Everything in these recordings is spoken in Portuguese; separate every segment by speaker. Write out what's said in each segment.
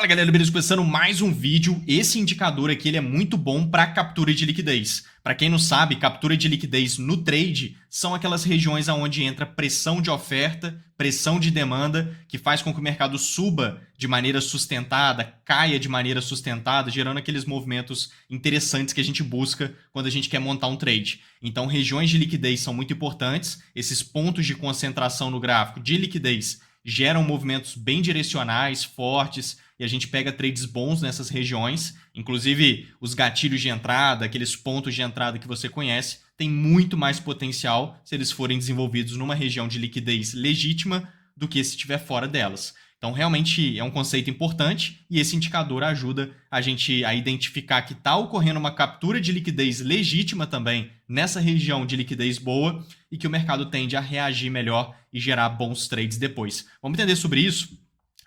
Speaker 1: Fala galera, beleza? Começando mais um vídeo. Esse indicador aqui ele é muito bom para captura de liquidez. Para quem não sabe, captura de liquidez no trade são aquelas regiões onde entra pressão de oferta, pressão de demanda, que faz com que o mercado suba de maneira sustentada, caia de maneira sustentada, gerando aqueles movimentos interessantes que a gente busca quando a gente quer montar um trade. Então, regiões de liquidez são muito importantes. Esses pontos de concentração no gráfico de liquidez geram movimentos bem direcionais, fortes, e a gente pega trades bons nessas regiões. Inclusive, os gatilhos de entrada, aqueles pontos de entrada que você conhece, têm muito mais potencial se eles forem desenvolvidos numa região de liquidez legítima do que se estiver fora delas. Então, realmente é um conceito importante e esse indicador ajuda a gente a identificar que está ocorrendo uma captura de liquidez legítima também nessa região de liquidez boa e que o mercado tende a reagir melhor e gerar bons trades depois. Vamos entender sobre isso?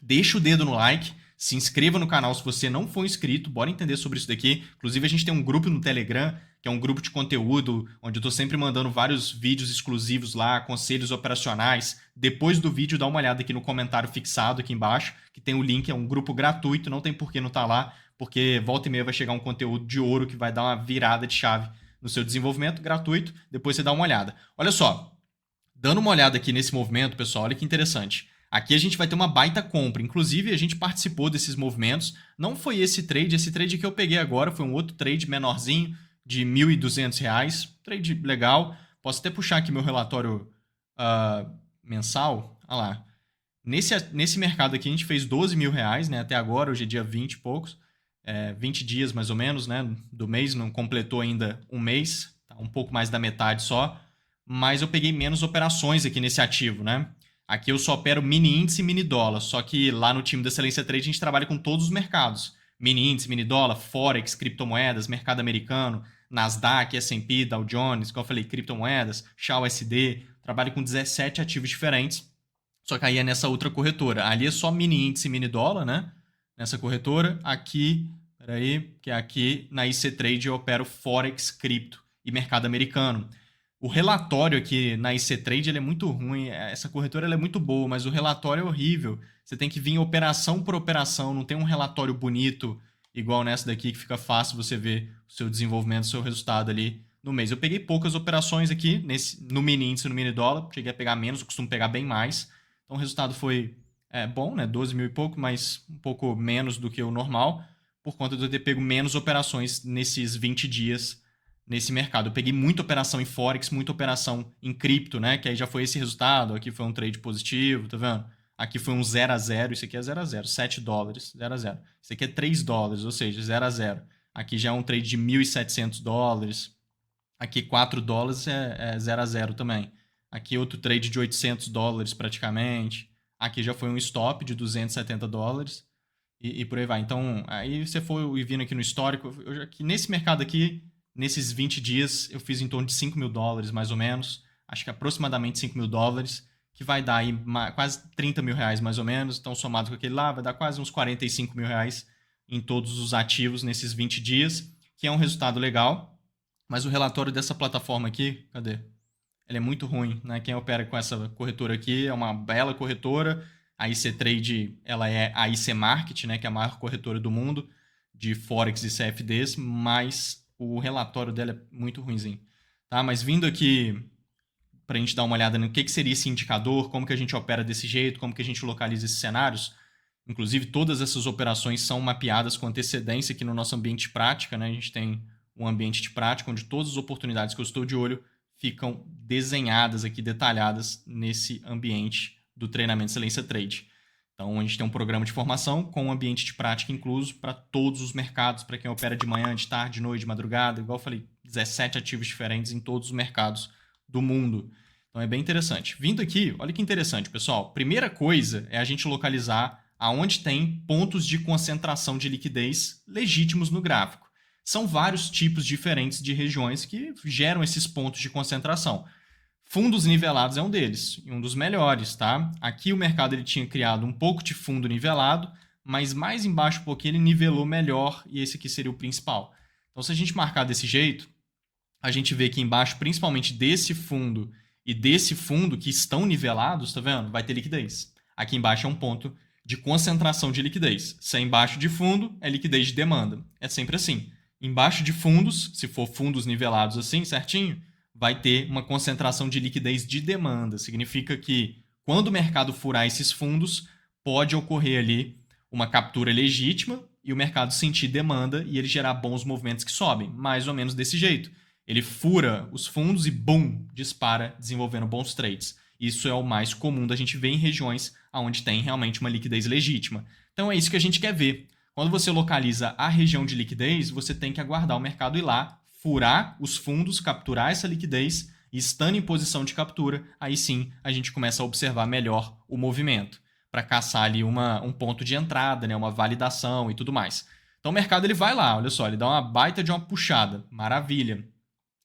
Speaker 1: Deixa o dedo no like, se inscreva no canal se você não for inscrito, bora entender sobre isso daqui. Inclusive, a gente tem um grupo no Telegram, que é um grupo de conteúdo, onde eu estou sempre mandando vários vídeos exclusivos lá, conselhos operacionais. Depois do vídeo, dá uma olhada aqui no comentário fixado aqui embaixo, que tem o link, é um grupo gratuito, não tem por que não estar lá, porque volta e meia vai chegar um conteúdo de ouro que vai dar uma virada de chave no seu desenvolvimento, gratuito, depois você dá uma olhada. Olha só, dando uma olhada aqui nesse movimento, pessoal, olha que interessante. Aqui a gente vai ter uma baita compra, inclusive a gente participou desses movimentos, não foi esse trade que eu peguei agora, foi um outro trade menorzinho, de R$ 1.200, trade legal. Posso até puxar aqui meu relatório mensal. Olha lá. Nesse mercado aqui a gente fez R$ 12 mil, né? Até agora, hoje é dia 20 e poucos. 20 dias mais ou menos, né? Do mês, não completou ainda um mês. Tá um pouco mais da metade só. Mas eu peguei menos operações aqui nesse ativo, né? Aqui eu só opero mini índice e mini dólar. Só que lá no time da Excelência Trade a gente trabalha com todos os mercados. Mini índice, mini dólar, Forex, criptomoedas, mercado americano, Nasdaq, S&P, Dow Jones, como eu falei, criptomoedas, SHA-USD, trabalho com 17 ativos diferentes, só que aí é nessa outra corretora. Ali é só mini índice e mini dólar, né? Nessa corretora. Aqui, que é aqui na IC Trade eu opero Forex, cripto e mercado americano. O relatório aqui na IC Trade ele é muito ruim, essa corretora ela é muito boa, mas o relatório é horrível. Você tem que vir operação por operação, não tem um relatório bonito igual nessa daqui que fica fácil você ver o seu desenvolvimento, o seu resultado ali no mês. Eu peguei poucas operações aqui no mini índice e no mini dólar, cheguei a pegar menos, eu costumo pegar bem mais. Então o resultado foi bom, né? 12 mil e pouco, mas um pouco menos do que o normal, por conta de eu ter pego menos operações nesses 20 dias nesse mercado. Eu peguei muita operação em Forex, muita operação em cripto, né? Que aí já foi esse resultado. Aqui foi um trade positivo, tá vendo? Aqui foi um 0 a 0, isso aqui é 0 a 0, 7 dólares, 0 a 0. Isso aqui é 3 dólares, ou seja, 0 a 0. Aqui já é um trade de 1.700 dólares. Aqui 4 dólares é 0 a 0 também. Aqui outro trade de 800 dólares praticamente. Aqui já foi um stop de 270 dólares e por aí vai. Então, aí você foi vindo aqui no histórico. Aqui, nesse mercado aqui, nesses 20 dias, eu fiz em torno de 5 mil dólares, mais ou menos. Acho que aproximadamente 5 mil dólares, que vai dar aí quase 30 mil reais, mais ou menos. Então, somado com aquele lá, vai dar quase uns 45 mil reais em todos os ativos nesses 20 dias, que é um resultado legal. Mas o relatório dessa plataforma aqui, cadê? Ele é muito ruim, né? Quem opera com essa corretora aqui é uma bela corretora. A IC Trade, ela é a IC Market, né? Que é a maior corretora do mundo de Forex e CFDs, mas o relatório dela é muito ruimzinho, tá? Mas vindo aqui para a gente dar uma olhada no que seria esse indicador, como que a gente opera desse jeito, como que a gente localiza esses cenários. Inclusive, todas essas operações são mapeadas com antecedência aqui no nosso ambiente de prática, né? A gente tem um ambiente de prática onde todas as oportunidades que eu estou de olho ficam desenhadas aqui, detalhadas nesse ambiente do treinamento Excelência Trade. Então, a gente tem um programa de formação com um ambiente de prática incluso para todos os mercados, para quem opera de manhã, de tarde, de noite, de madrugada. Igual eu falei, 17 ativos diferentes em todos os mercados do mundo. Então, é bem interessante. Vindo aqui, olha que interessante, pessoal. Primeira coisa é a gente localizar aonde tem pontos de concentração de liquidez legítimos no gráfico. São vários tipos diferentes de regiões que geram esses pontos de concentração. Fundos nivelados é um deles, e um dos melhores, tá? Aqui o mercado ele tinha criado um pouco de fundo nivelado, mas mais embaixo um pouquinho ele nivelou melhor, e esse aqui seria o principal. Então, se a gente marcar desse jeito, a gente vê que embaixo, principalmente desse fundo e desse fundo que estão nivelados, tá vendo? Vai ter liquidez. Aqui embaixo é um ponto de concentração de liquidez. Se é embaixo de fundo, é liquidez de demanda. É sempre assim. Embaixo de fundos, se for fundos nivelados assim, certinho, vai ter uma concentração de liquidez de demanda. Significa que quando o mercado furar esses fundos, pode ocorrer ali uma captura legítima e o mercado sentir demanda e ele gerar bons movimentos que sobem. Mais ou menos desse jeito. Ele fura os fundos e, bum, dispara, desenvolvendo bons trades. Isso é o mais comum da gente ver em regiões onde tem realmente uma liquidez legítima. Então é isso que a gente quer ver. Quando você localiza a região de liquidez, você tem que aguardar o mercado ir lá, furar os fundos, capturar essa liquidez e, estando em posição de captura, aí sim a gente começa a observar melhor o movimento para caçar ali um ponto de entrada, né, uma validação e tudo mais. Então o mercado ele vai lá, olha só, ele dá uma baita de uma puxada, maravilha.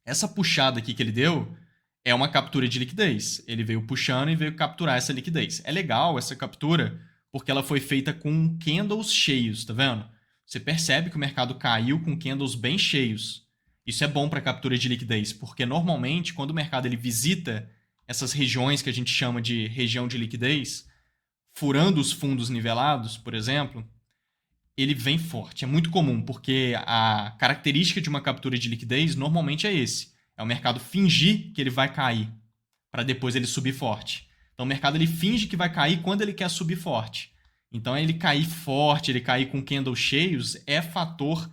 Speaker 1: Essa puxada aqui que ele deu é uma captura de liquidez. Ele veio puxando e veio capturar essa liquidez. É legal essa captura porque ela foi feita com candles cheios, tá vendo? Você percebe que o mercado caiu com candles bem cheios. Isso é bom para captura de liquidez, porque normalmente quando o mercado ele visita essas regiões que a gente chama de região de liquidez, furando os fundos nivelados, por exemplo, ele vem forte. É muito comum, porque a característica de uma captura de liquidez normalmente é esse. É o mercado fingir que ele vai cair, para depois ele subir forte. Então o mercado ele finge que vai cair quando ele quer subir forte. Então ele cair forte, ele cair com candles cheios, é fator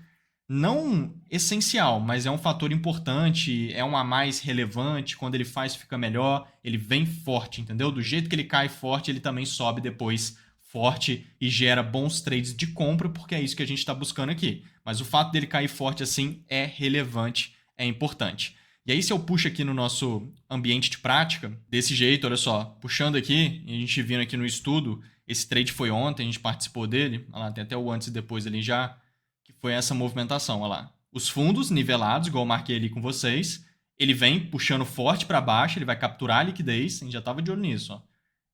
Speaker 1: não essencial, mas é um fator importante, é um a mais relevante. Quando ele faz, fica melhor. Ele vem forte, entendeu? Do jeito que ele cai forte, ele também sobe depois forte e gera bons trades de compra, porque é isso que a gente está buscando aqui. Mas o fato dele cair forte assim é relevante, é importante. E aí, se eu puxo aqui no nosso ambiente de prática, desse jeito, olha só, puxando aqui, e a gente vindo aqui no estudo, esse trade foi ontem, a gente participou dele, olha lá, tem até o antes e depois ali já, que foi essa movimentação, olha lá. Os fundos nivelados, igual eu marquei ali com vocês, ele vem puxando forte para baixo, ele vai capturar a liquidez, a gente já estava de olho nisso, ó.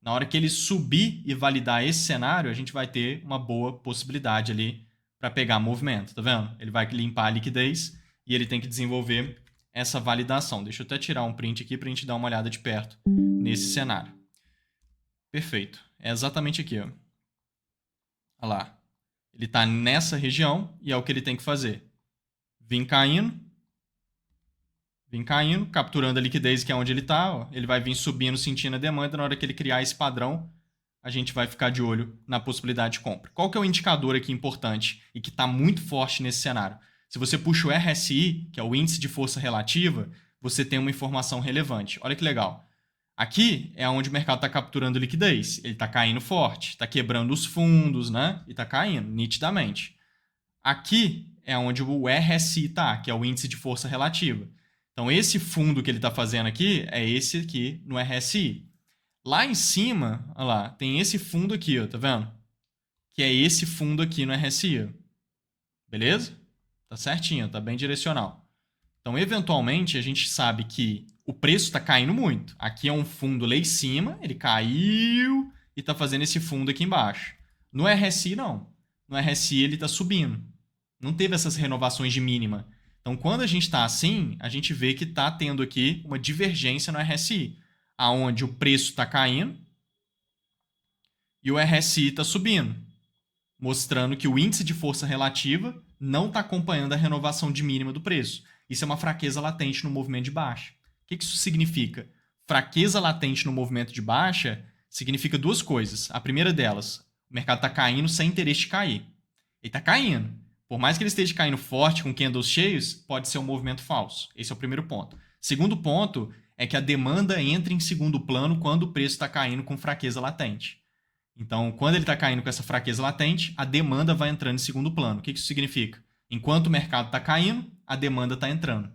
Speaker 1: Na hora que ele subir e validar esse cenário, a gente vai ter uma boa possibilidade ali para pegar movimento, tá vendo? Ele vai limpar a liquidez e ele tem que desenvolver essa validação. Deixa eu até tirar um print aqui para a gente dar uma olhada de perto nesse cenário. Perfeito. É exatamente aqui, ó. Olha lá. Ele está nessa região e é o que ele tem que fazer. Vim caindo, capturando a liquidez, que é onde ele está. Ele vai vir subindo, sentindo a demanda. Na hora que ele criar esse padrão, a gente vai ficar de olho na possibilidade de compra. Qual que é o indicador aqui importante e que está muito forte nesse cenário? Se você puxa o RSI, que é o índice de força relativa, você tem uma informação relevante. Olha que legal. Aqui é onde o mercado está capturando liquidez. Ele está caindo forte, está quebrando os fundos, né? E está caindo, nitidamente. Aqui é onde o RSI está, que é o índice de força relativa. Então, esse fundo que ele está fazendo aqui é esse aqui no RSI. Lá em cima, olha lá, tem esse fundo aqui, ó, tá vendo? Que é esse fundo aqui no RSI. Beleza? Tá certinho, tá bem direcional. Então, eventualmente, a gente sabe que o preço está caindo muito. Aqui é um fundo lá em cima, ele caiu e está fazendo esse fundo aqui embaixo. No RSI, não. No RSI, ele está subindo. Não teve essas renovações de mínima. Então, quando a gente está assim, a gente vê que está tendo aqui uma divergência no RSI, aonde o preço está caindo e o RSI está subindo, mostrando que o índice de força relativa não está acompanhando a renovação de mínima do preço. Isso é uma fraqueza latente no movimento de baixa. O que isso significa? Fraqueza latente no movimento de baixa significa duas coisas. A primeira delas, o mercado está caindo sem interesse de cair. Ele está caindo. Por mais que ele esteja caindo forte, com candles cheios, pode ser um movimento falso. Esse é o primeiro ponto. Segundo ponto é que a demanda entra em segundo plano quando o preço está caindo com fraqueza latente. Então, quando ele está caindo com essa fraqueza latente, a demanda vai entrando em segundo plano. O que isso significa? Enquanto o mercado está caindo, a demanda está entrando.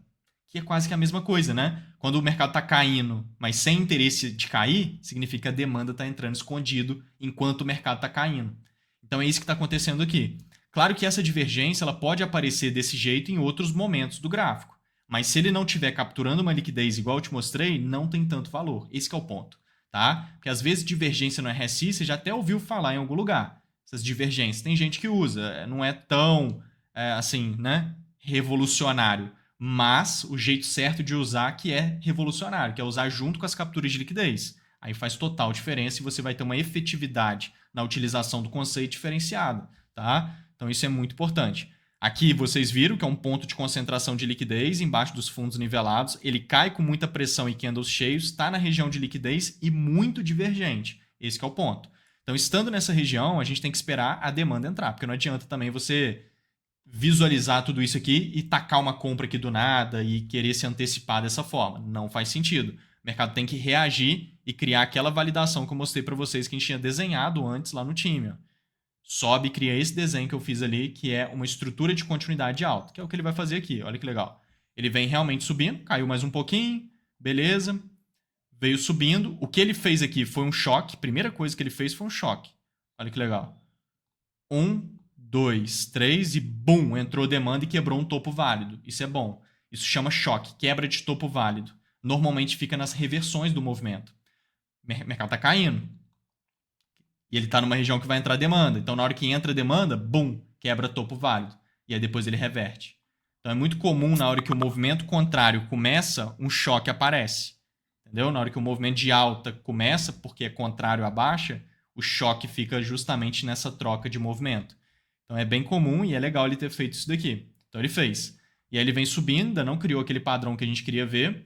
Speaker 1: Que é quase que a mesma coisa, né? Quando o mercado está caindo, mas sem interesse de cair, significa que a demanda está entrando escondido enquanto o mercado está caindo. Então, é isso que está acontecendo aqui. Claro que essa divergência ela pode aparecer desse jeito em outros momentos do gráfico. Mas se ele não estiver capturando uma liquidez igual eu te mostrei, não tem tanto valor. Esse que é o ponto. Tá? Porque às vezes divergência no RSI você já até ouviu falar em algum lugar. Essas divergências. Tem gente que usa. Não é tão, assim, né, revolucionário. Mas o jeito certo de usar que é revolucionário, que é usar junto com as capturas de liquidez. Aí faz total diferença e você vai ter uma efetividade na utilização do conceito diferenciada, tá? Então isso é muito importante. Aqui vocês viram que é um ponto de concentração de liquidez embaixo dos fundos nivelados. Ele cai com muita pressão e candles cheios, está na região de liquidez e muito divergente. Esse que é o ponto. Então, estando nessa região, a gente tem que esperar a demanda entrar, porque não adianta também você visualizar tudo isso aqui e tacar uma compra aqui do nada e querer se antecipar dessa forma. Não faz sentido. O mercado tem que reagir e criar aquela validação que eu mostrei para vocês que a gente tinha desenhado antes lá no time. Ó. Sobe e cria esse desenho que eu fiz ali, que é uma estrutura de continuidade alta, que é o que ele vai fazer aqui. Olha que legal. Ele vem realmente subindo, caiu mais um pouquinho, beleza. Veio subindo. O que ele fez aqui foi um choque. Primeira coisa que ele fez foi um choque. Olha que legal. 1, 2, 3 e bum, entrou demanda e quebrou um topo válido. Isso é bom. Isso chama choque, quebra de topo válido. Normalmente fica nas reversões do movimento. O mercado está caindo. E ele está numa região que vai entrar demanda. Então, na hora que entra demanda, bum, quebra topo válido. E aí depois ele reverte. Então, é muito comum na hora que o movimento contrário começa, um choque aparece. Entendeu? Na hora que o movimento de alta começa, porque é contrário à baixa, o choque fica justamente nessa troca de movimento. Então, é bem comum e é legal ele ter feito isso daqui. Então, ele fez. E aí ele vem subindo, ainda não criou aquele padrão que a gente queria ver.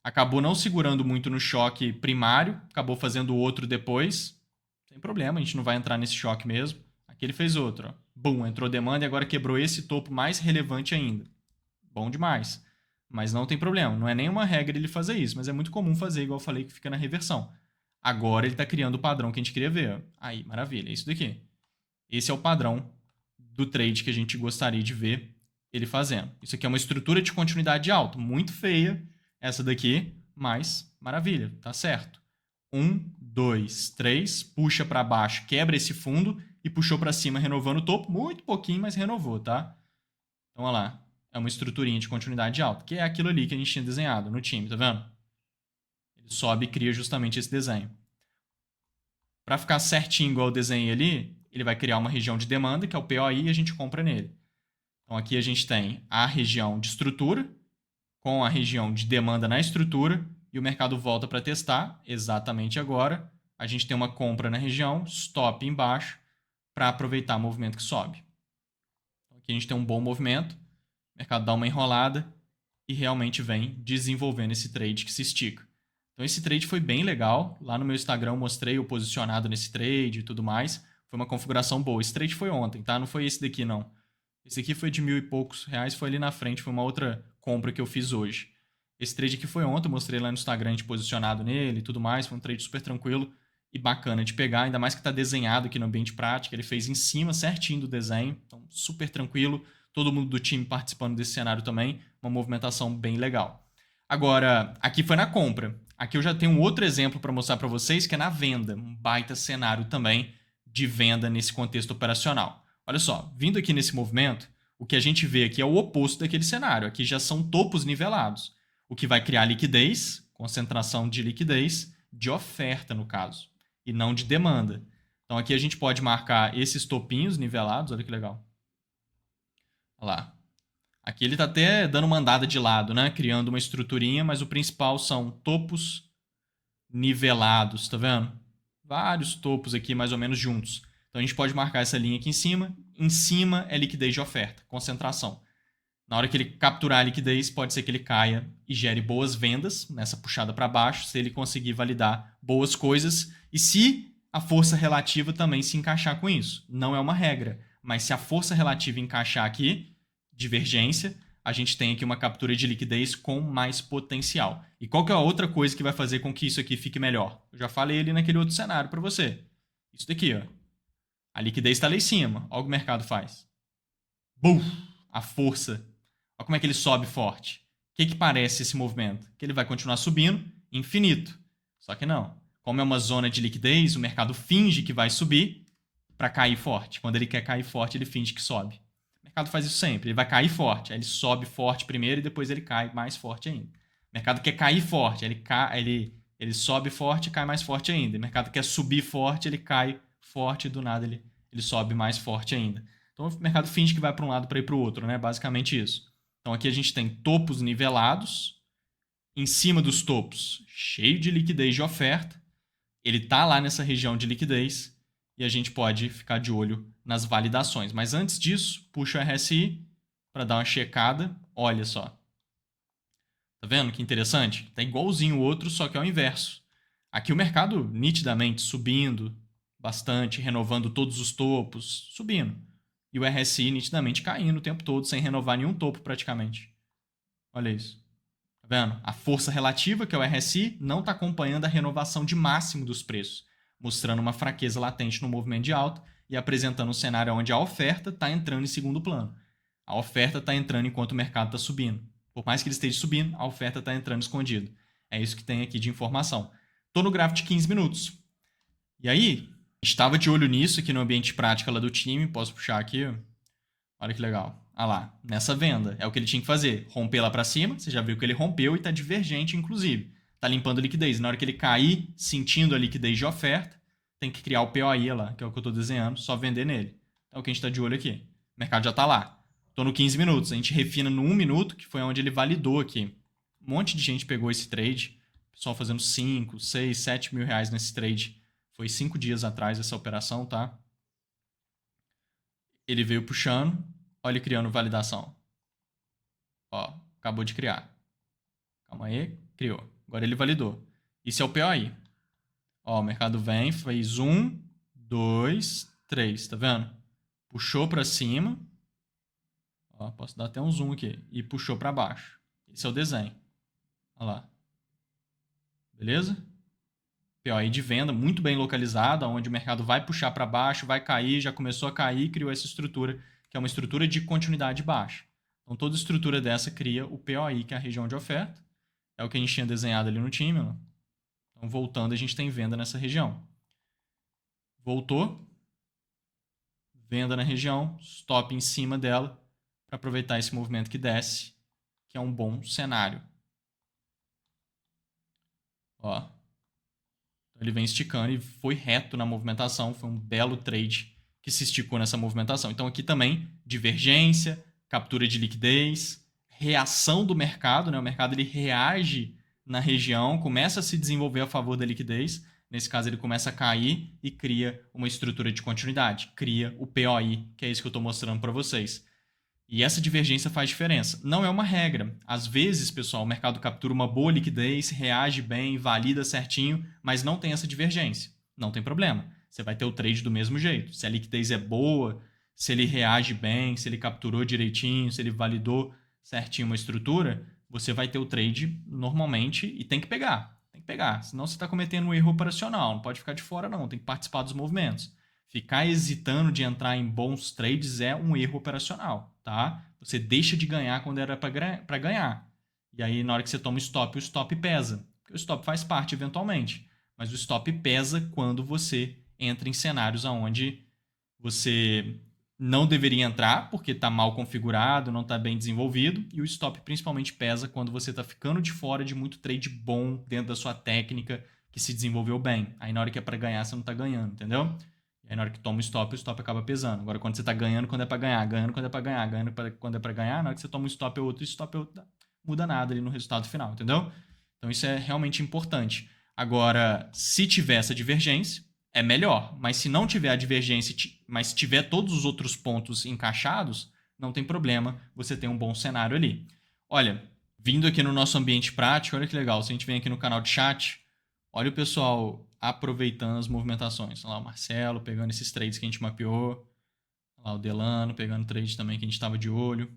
Speaker 1: Acabou não segurando muito no choque primário, acabou fazendo outro depois. Sem problema, a gente não vai entrar nesse choque mesmo. Aqui ele fez outro. Ó. Bum, entrou demanda e agora quebrou esse topo mais relevante ainda. Bom demais. Mas não tem problema. Não é nenhuma regra ele fazer isso, mas é muito comum fazer, igual eu falei, que fica na reversão. Agora ele está criando o padrão que a gente queria ver. Ó. Aí, maravilha. É isso daqui. Esse é o padrão do trade que a gente gostaria de ver ele fazendo. Isso aqui é uma estrutura de continuidade alta. Muito feia essa daqui, mas maravilha. Tá certo. 1, 2, 3, puxa para baixo, quebra esse fundo e puxou para cima, renovando o topo. Muito pouquinho, mas renovou, tá? Então, olha lá. É uma estruturinha de continuidade alta, que é aquilo ali que a gente tinha desenhado no time, tá vendo? Ele sobe e cria justamente esse desenho. Para ficar certinho igual eu desenhei ali, ele vai criar uma região de demanda, que é o POI, e a gente compra nele. Então, aqui a gente tem a região de estrutura, com a região de demanda na estrutura, e o mercado volta para testar exatamente agora. A gente tem uma compra na região, stop embaixo, para aproveitar o movimento que sobe. Então, aqui a gente tem um bom movimento, o mercado dá uma enrolada e realmente vem desenvolvendo esse trade que se estica. Então esse trade foi bem legal. Lá no meu Instagram eu mostrei o posicionado nesse trade e tudo mais. Foi uma configuração boa. Esse trade foi ontem, tá? Não foi esse daqui, não. Esse aqui foi de R$1.000 e poucos, foi ali na frente, foi uma outra compra que eu fiz hoje. Esse trade aqui foi ontem, eu mostrei lá no Instagram de posicionado nele e tudo mais. Foi um trade super tranquilo e bacana de pegar, ainda mais que está desenhado aqui no ambiente prático. Ele fez em cima certinho do desenho, então super tranquilo. Todo mundo do time participando desse cenário também, uma movimentação bem legal. Agora, aqui foi na compra. Aqui eu já tenho um outro exemplo para mostrar para vocês, que é na venda. Um baita cenário também de venda nesse contexto operacional. Olha só, vindo aqui nesse movimento, o que a gente vê aqui é o oposto daquele cenário. Aqui já são topos nivelados, o que vai criar liquidez, concentração de liquidez, de oferta no caso, e não de demanda. Então aqui a gente pode marcar esses topinhos nivelados, olha que legal. Olha lá. Aqui ele está até dando uma andada de lado, né? Criando uma estruturinha, mas o principal são topos nivelados, tá vendo? Vários topos aqui mais ou menos juntos. Então a gente pode marcar essa linha aqui em cima. Em cima é liquidez de oferta, concentração. Na hora que ele capturar a liquidez, pode ser que ele caia e gere boas vendas nessa puxada para baixo, se ele conseguir validar boas coisas e se a força relativa também se encaixar com isso. Não é uma regra, mas se a força relativa encaixar aqui, divergência, a gente tem aqui uma captura de liquidez com mais potencial. E qual que é a outra coisa que vai fazer com que isso aqui fique melhor? Eu já falei ali naquele outro cenário para você. Isso daqui, ó. A liquidez está lá em cima. Olha o que o mercado faz. Bum! A força. Olha como é que ele sobe forte. O que parece esse movimento? Que ele vai continuar subindo infinito. Só que não. Como é uma zona de liquidez, o mercado finge que vai subir para cair forte. Quando ele quer cair forte, ele finge que sobe. O mercado faz isso sempre. Ele vai cair forte. Aí ele sobe forte primeiro e depois ele cai mais forte ainda. O mercado quer cair forte. Ele sobe forte e cai mais forte ainda. O mercado quer subir forte, ele cai forte e do nada ele sobe mais forte ainda. Então o mercado finge que vai para um lado para ir para o outro, né? Basicamente isso. Então aqui a gente tem topos nivelados, em cima dos topos cheio de liquidez de oferta, Ele tá lá nessa região de liquidez e a gente pode ficar de olho nas validações. Mas antes disso, puxa o RSI para dar uma checada. Olha só. Tá vendo que interessante? Tá igualzinho o outro, só que é o inverso. Aqui o mercado nitidamente subindo bastante, renovando todos os topos, subindo. E o RSI nitidamente caindo o tempo todo, sem renovar nenhum topo praticamente. Olha isso. Tá vendo? A força relativa, que é o RSI, não está acompanhando a renovação de máximo dos preços, mostrando uma fraqueza latente no movimento de alta e apresentando um cenário onde a oferta está entrando em segundo plano. A oferta está entrando enquanto o mercado está subindo. Por mais que ele esteja subindo, a oferta está entrando escondido. É isso que tem aqui de informação. Estou no gráfico de 15 minutos. E aí, estava de olho nisso aqui no ambiente prático lá do time. Posso puxar aqui? Olha que legal. Ah lá, nessa venda. É o que ele tinha que fazer. Romper lá para cima. Você já viu que ele rompeu e está divergente, inclusive. Está limpando liquidez. Na hora que ele cair, sentindo a liquidez de oferta, tem que criar o POI lá, que é o que eu estou desenhando, só vender nele. Então é o que a gente está de olho aqui. O mercado já está lá. Estou no 15 minutos. A gente refina no 1 minuto, que foi onde ele validou aqui. Um monte de gente pegou esse trade. Pessoal fazendo 5, 6, 7 mil reais nesse trade. Foi 5 dias atrás essa operação, tá? Ele veio puxando. Olha ele criando validação. Ó, acabou de criar. Calma aí, criou. Agora ele validou. Isso é o POI. Ó, o mercado vem, fez 1, 2, 3, tá vendo? Puxou para cima. Ó, posso dar até um zoom aqui. E puxou para baixo. Esse é o desenho. Olha lá. Beleza? POI de venda muito bem localizada, onde o mercado vai puxar para baixo, vai cair, já começou a cair, criou essa estrutura, que é uma estrutura de continuidade baixa. Então, toda estrutura dessa cria o POI, que é a região de oferta. É o que a gente tinha desenhado ali no time. Ó. Então, voltando, a gente tem venda nessa região. Voltou. Venda na região, stop em cima dela, para aproveitar esse movimento que desce, que é um bom cenário. Ó. Ele vem esticando e foi reto na movimentação. Foi um belo trade que se esticou nessa movimentação. Então aqui também divergência, captura de liquidez, reação do mercado. Né? O mercado ele reage na região, começa a se desenvolver a favor da liquidez. Nesse caso ele começa a cair e cria uma estrutura de continuidade. Cria o POI, que é isso que eu estou mostrando para vocês. E essa divergência faz diferença. Não é uma regra. Às vezes, pessoal, o mercado captura uma boa liquidez, reage bem, valida certinho, mas não tem essa divergência. Não tem problema. Você vai ter o trade do mesmo jeito. Se a liquidez é boa, se ele reage bem, se ele capturou direitinho, se ele validou certinho uma estrutura, você vai ter o trade normalmente e tem que pegar. Tem que pegar. Senão você está cometendo um erro operacional. Não pode ficar de fora, não. Tem que participar dos movimentos. Ficar hesitando de entrar em bons trades é um erro operacional, tá? Você deixa de ganhar quando era para ganhar. E aí, na hora que você toma o stop pesa. O stop faz parte, eventualmente. Mas o stop pesa quando você entra em cenários onde você não deveria entrar, porque está mal configurado, não está bem desenvolvido. E o stop principalmente pesa quando você está ficando de fora de muito trade bom dentro da sua técnica que se desenvolveu bem. Aí, na hora que é para ganhar, você não está ganhando, entendeu? E aí, na hora que toma o stop acaba pesando. Agora, quando você tá ganhando, quando é pra ganhar, ganhando quando é pra ganhar, ganhando quando é pra ganhar, na hora que você toma um stop é outro, não muda nada ali no resultado final, entendeu? Então, isso é realmente importante. Agora, se tiver essa divergência, é melhor. Mas se não tiver a divergência, mas tiver todos os outros pontos encaixados, não tem problema, você tem um bom cenário ali. Olha, vindo aqui no nosso ambiente prático, olha que legal, se a gente vem aqui no canal de chat, olha o pessoal aproveitando as movimentações. Olha lá o Marcelo pegando esses trades que a gente mapeou. Olha lá o Delano pegando trades também que a gente estava de olho.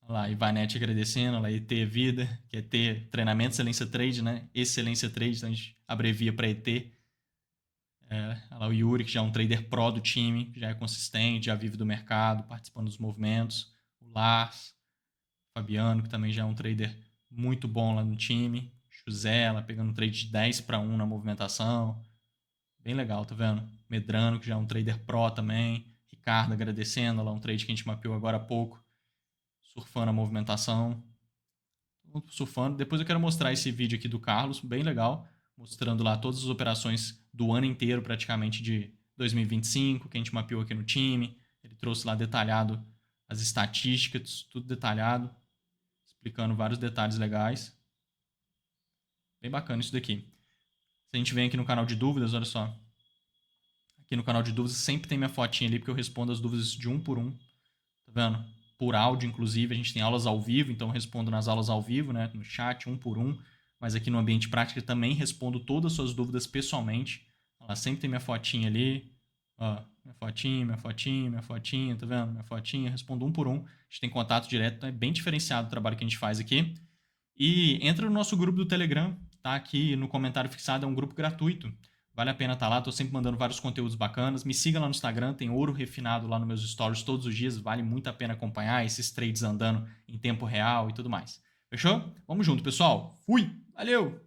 Speaker 1: Olha lá a Ivanete agradecendo. Olha lá ET Vida, que é ET Treinamento Excelência Trade, né? Excelência Trade, então a gente abrevia para ET. Olha lá o Yuri, que já é um trader pro do time, já é consistente, já vive do mercado, participando dos movimentos. O Lars, o Fabiano, que também já é um trader muito bom lá no time. José, pegando um trade de 10 para 1 na movimentação. Bem legal, tá vendo? Medrano, que já é um trader pro também. Ricardo agradecendo, lá um trade que a gente mapeou agora há pouco. Surfando a movimentação. Surfando. Depois eu quero mostrar esse vídeo aqui do Carlos, bem legal. Mostrando lá todas as operações do ano inteiro, praticamente de 2025, que a gente mapeou aqui no time. Ele trouxe lá detalhado as estatísticas, tudo detalhado. Explicando vários detalhes legais. Bem bacana isso daqui. Se a gente vem aqui no canal de dúvidas, olha só. Aqui no canal de dúvidas sempre tem minha fotinha ali, porque eu respondo as dúvidas de um por um. Tá vendo? Por áudio, inclusive. A gente tem aulas ao vivo, então eu respondo nas aulas ao vivo, né? No chat, um por um. Mas aqui no ambiente prático eu também respondo todas as suas dúvidas pessoalmente. Ela sempre tem minha fotinha ali. Ó, minha fotinha, tá vendo? Minha fotinha, respondo um por um. A gente tem contato direto, então é bem diferenciado o trabalho que a gente faz aqui. E entra no nosso grupo do Telegram, tá aqui no comentário fixado, é um grupo gratuito. Vale a pena estar lá, tô sempre mandando vários conteúdos bacanas. Me siga lá no Instagram, tem ouro refinado lá nos meus stories todos os dias, vale muito a pena acompanhar esses trades andando em tempo real e tudo mais. Fechou? Vamos junto, pessoal. Fui! Valeu!